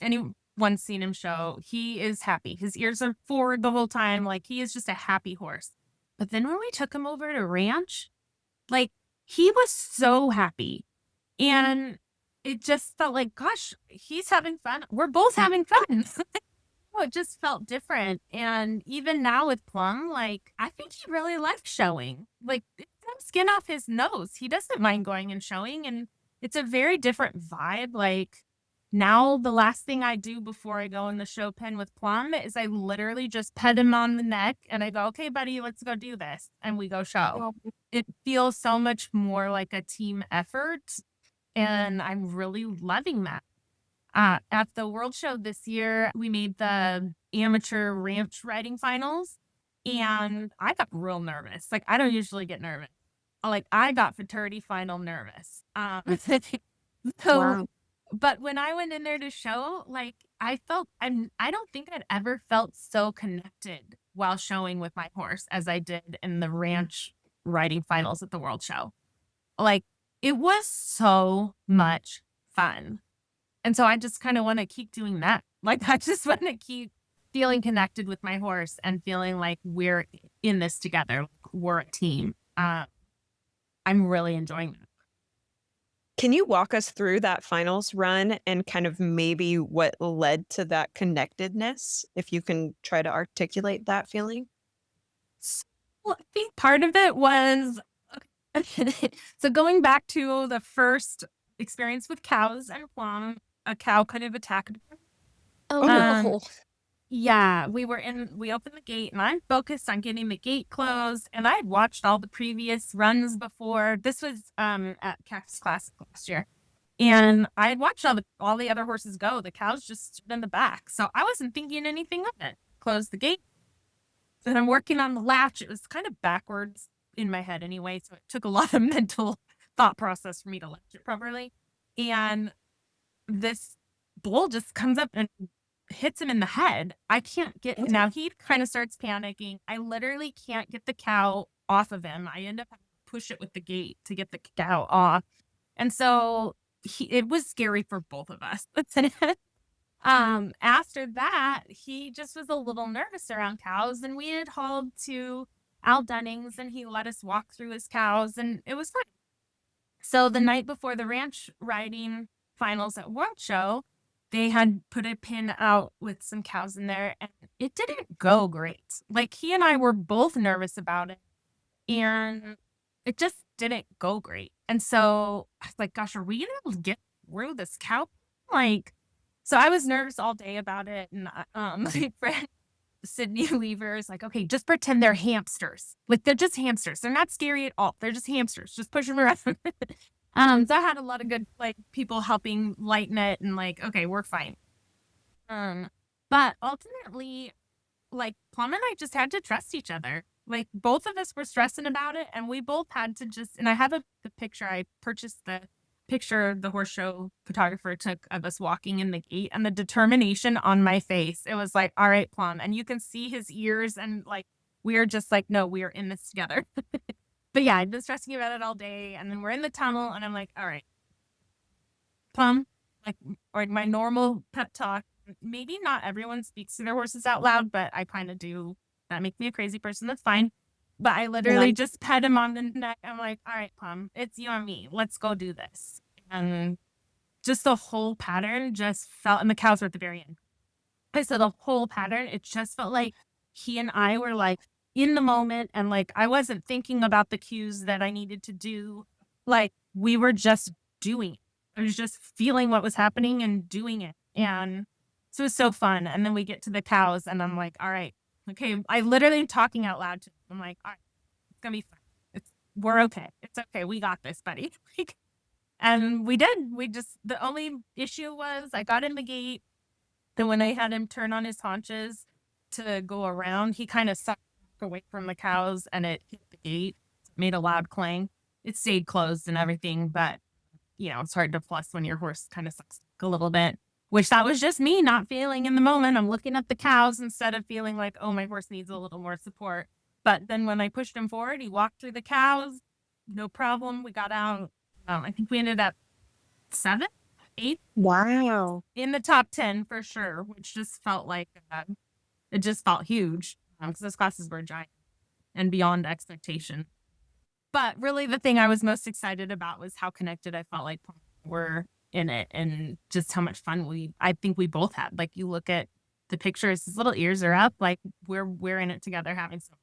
anyone's seen him show, he is happy. His ears are forward the whole time. Like he is just a happy horse. But then when we took him over to ranch, like he was so happy. And it just felt like, gosh, he's having fun. We're both having fun. Oh, it just felt different. And even now with Plum, like, I think he really likes showing. Like, it's no skin off his nose. He doesn't mind going and showing. And it's a very different vibe. Like, now the last thing I do before I go in the show pen with Plum is I literally just pet him on the neck and I go, okay, buddy, let's go do this. And we go show. It feels so much more like a team effort. And I'm really loving that. At the World Show this year, we made the amateur ranch riding finals, and I got real nervous. Like, I don't usually get nervous. Like, I got futurity final nervous. So, Wow. but when I went in there to show, like, I don't think I'd ever felt so connected while showing with my horse as I did in the ranch riding finals at the World Show. Like, it was so much fun. And so I just kind of want to keep doing that. Like, I just want to keep feeling connected with my horse and feeling like we're in this together. Like we're a team. I'm really enjoying that. Can you walk us through that finals run and kind of maybe what led to that connectedness? If you can try to articulate that feeling. So I think part of it was okay. So going back to the first experience with cows and Plum, a cow could have attacked her. Oh Um, no. yeah, we opened the gate and I'm focused on getting the gate closed. And I had watched all the previous runs before. This was at Cactus Classic last year. And I had watched all the other horses go. The cows just stood in the back. So I wasn't thinking anything of it. Closed the gate. Then I'm working on the latch. It was kind of backwards in my head anyway. So it took a lot of mental thought process for me to latch it properly. And this bull just comes up and hits him in the head. I can't get now he kind of starts panicking. I literally can't get the cow off of him. I end up having to push it with the gate to get the cow off. And so it was scary for both of us. After that, he just was a little nervous around cows, and we had hauled to Al Dunning's and he let us walk through his cows and it was fun. So the night before the ranch riding finals at World Show, they had put a pin out with some cows in there and it didn't go great. Like he and I were both nervous about it and it just didn't go great. And so I was like, gosh, are we gonna be able to get through this cow? Like, so I was nervous all day about it. And my friend Sydney Weaver is like, okay, just pretend they're hamsters. Like they're just hamsters. They're not scary at all. They're just hamsters. Just push them around. So I had a lot of good like people helping lighten it and like, okay, we're fine. But ultimately, like Plum and I just had to trust each other. Like both of us were stressing about it and we both had to and I have the picture. I purchased the picture the horse show photographer took of us walking in the gate and the determination on my face. It was like, all right, Plum. And you can see his ears and like, we're just like, no, we are in this together. But yeah, I've been stressing about it all day. And then we're in the tunnel and I'm like, all right, Plum, like, or my normal pep talk. Maybe not everyone speaks to their horses out loud, but I kind of do. That makes me a crazy person. That's fine. But I literally just pet him on the neck. I'm like, all right, Plum, it's you and me. Let's go do this. And just the whole pattern just felt, and the cows were at the very end. So the whole pattern, it just felt like he and I were like in the moment. And like, I wasn't thinking about the cues that I needed to do. Like we were just doing it. I was just feeling what was happening and doing it. And so it was so fun. And then we get to the cows and I'm like, all right, okay. I literally am talking out loud to them. I'm like, all right, it's gonna be fun. We're okay. It's okay. We got this, buddy. Like, and we did. The only issue was I got in the gate. Then when I had him turn on his haunches to go around, he kind of sucked away from the cows and it hit the gate, made a loud clang. It stayed closed and everything, but it's hard to plus when your horse kind of sucks a little bit, which that was just me not feeling in the moment. I'm looking at the cows instead of feeling like, oh, my horse needs a little more support. But then when I pushed him forward, he walked through the cows, no problem. We got out. I think we ended up 7th, 8th. Wow. In the top 10 for sure, which just felt like it just felt huge because those classes were giant and beyond expectation. But really, the thing I was most excited about was how connected I felt like we were in it and just how much fun I think we both had. Like you look at the pictures, his little ears are up, like we're in it together having some.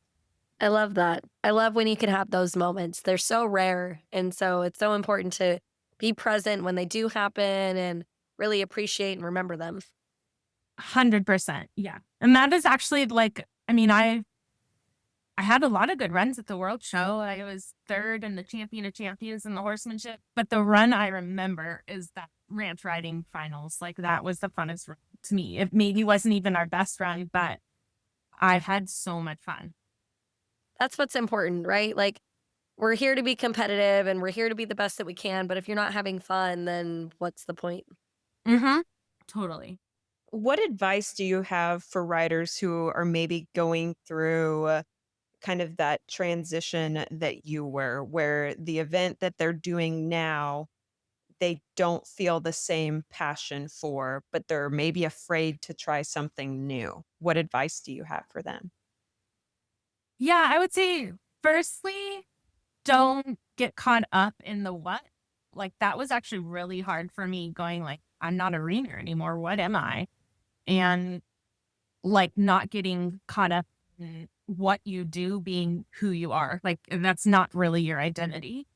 I love that. I love when you can have those moments. They're so rare. And so it's so important to be present when they do happen and really appreciate and remember them. 100%. Yeah. And that is actually I had a lot of good runs at the World Show. I was 3rd in the Champion of Champions in the horsemanship. But the run I remember is that ranch riding finals. Like that was the funnest run to me. It maybe wasn't even our best run, but I've had so much fun. That's what's important, right? Like we're here to be competitive and we're here to be the best that we can. But if you're not having fun, then what's the point? Mm-hmm. Totally. What advice do you have for riders who are maybe going through kind of that transition that you were, where the event that they're doing now, they don't feel the same passion for, but they're maybe afraid to try something new? What advice do you have for them? Yeah, I would say, firstly, don't get caught up in the what. Like that was actually really hard for me going like, I'm not a reiner anymore. What am I? And like not getting caught up in what you do being who you are. Like that's not really your identity.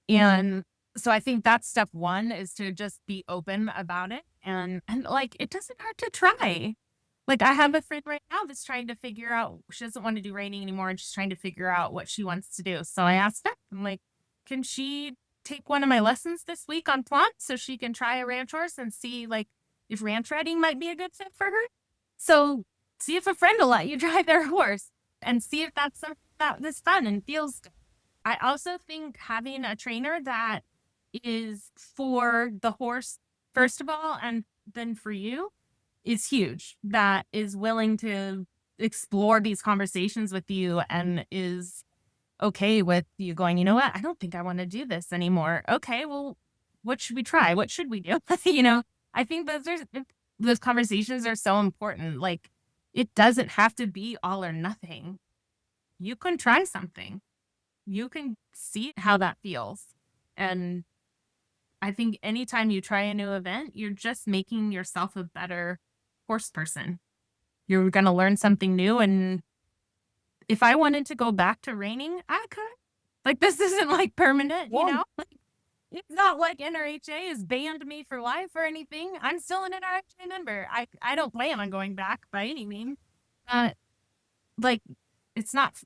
And so I think that's step one is to just be open about it. And like it doesn't hurt to try. Like I have a friend right now that's trying to figure out, she doesn't want to do reining anymore and she's trying to figure out what she wants to do. So I asked her, I'm like, can she take one of my lessons this week on plant so she can try a ranch horse and see like if ranch riding might be a good fit for her? So see if a friend will let you drive their horse and see if that's something that is fun and feels good. I also think having a trainer that is for the horse, first of all, and then for you is huge. That is willing to explore these conversations with you and is okay with you going, you know what? I don't think I want to do this anymore. Okay, well, what should we try? What should we do? I think those conversations are so important. Like it doesn't have to be all or nothing. You can try something. You can see how that feels. And I think anytime you try a new event, you're just making yourself a better horse person. You're going to learn something new. And if I wanted to go back to reining, I could. Like, this isn't like permanent, Like, it's not like NRHA has banned me for life or anything. I'm still an NRHA member. I don't plan on going back by any means. Like,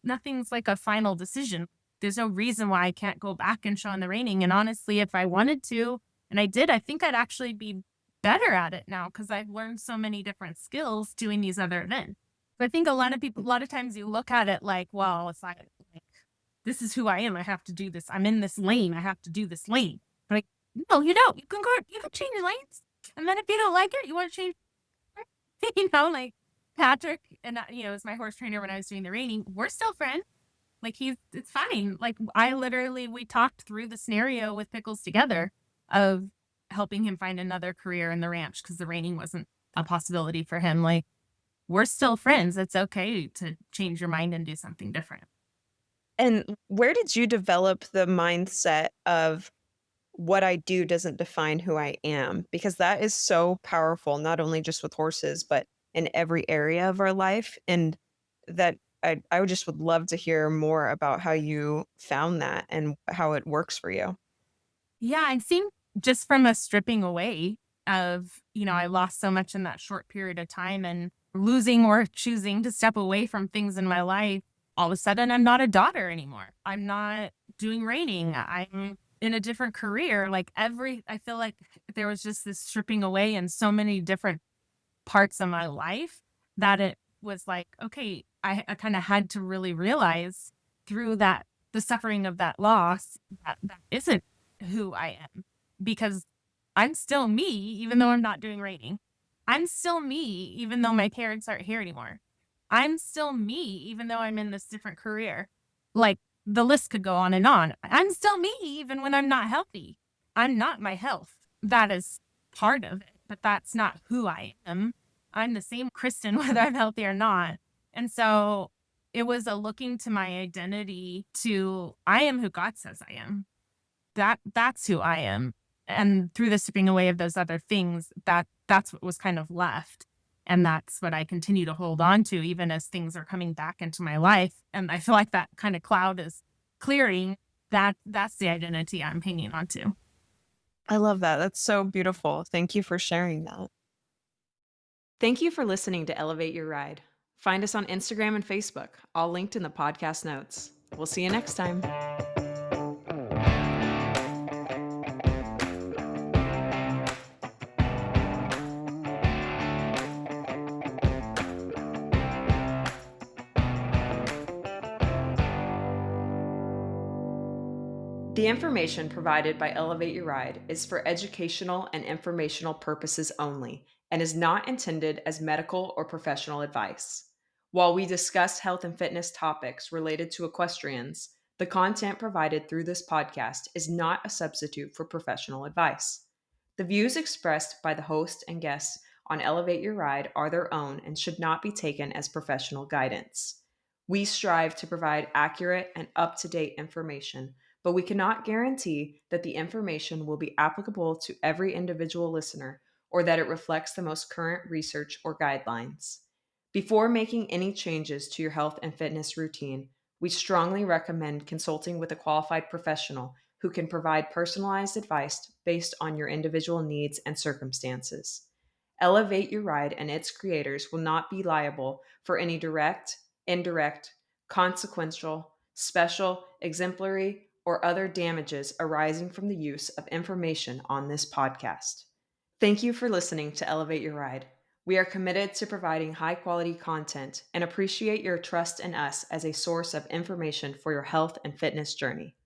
nothing's like a final decision. There's no reason why I can't go back and show on the reining. And honestly, if I wanted to, and I did, I think I'd actually be better at it now because I've learned so many different skills doing these other events. But I think a lot of times you look at it like, well, it's like this is who I am. I have to do this. I'm in this lane. I have to do this lane. But like, no, you don't. You can change your lanes. And then if you don't like it, you want to change, like Patrick and, is my horse trainer when I was doing the reining. We're still friends. Like it's fine. Like we talked through the scenario with Pickles together of helping him find another career in the ranch because the reining wasn't a possibility for him. Like we're still friends. It's okay to change your mind and do something different. And where did you develop the mindset of what I do doesn't define who I am? Because that is so powerful, not only just with horses, but in every area of our life. And that I would love to hear more about how you found that and how it works for you. Yeah, I think just from a stripping away of, I lost so much in that short period of time and losing or choosing to step away from things in my life. All of a sudden, I'm not a daughter anymore. I'm not doing raining. I'm in a different career. I feel like there was just this stripping away in so many different parts of my life that it was like, okay, I kind of had to really realize through the suffering of that loss, that isn't who I am, because I'm still me, even though I'm not doing writing. I'm still me, even though my parents aren't here anymore. I'm still me, even though I'm in this different career. Like, the list could go on and on. I'm still me, even when I'm not healthy. I'm not my health. That is part of it, but that's not who I am. I'm the same Kristin, whether I'm healthy or not. And so it was a looking to my identity to I am who God says I am. That's who I am. And through the stripping away of those other things, that's what was kind of left. And that's what I continue to hold on to, even as things are coming back into my life. And I feel like that kind of cloud is clearing. That's the identity I'm hanging on to. I love that. That's so beautiful. Thank you for sharing that. Thank you for listening to Elevate Your Ride. Find us on Instagram and Facebook, all linked in the podcast notes. We'll see you next time. The information provided by Elevate Your Ride is for educational and informational purposes only and is not intended as medical or professional advice. While we discuss health and fitness topics related to equestrians, the content provided through this podcast is not a substitute for professional advice. The views expressed by the host and guests on Elevate Your Ride are their own and should not be taken as professional guidance. We strive to provide accurate and up-to-date information, but we cannot guarantee that the information will be applicable to every individual listener or that it reflects the most current research or guidelines. Before making any changes to your health and fitness routine, we strongly recommend consulting with a qualified professional who can provide personalized advice based on your individual needs and circumstances. Elevate Your Ride and its creators will not be liable for any direct, indirect, consequential, special, exemplary, or other damages arising from the use of information on this podcast. Thank you for listening to Elevate Your Ride. We are committed to providing high quality content and appreciate your trust in us as a source of information for your health and fitness journey.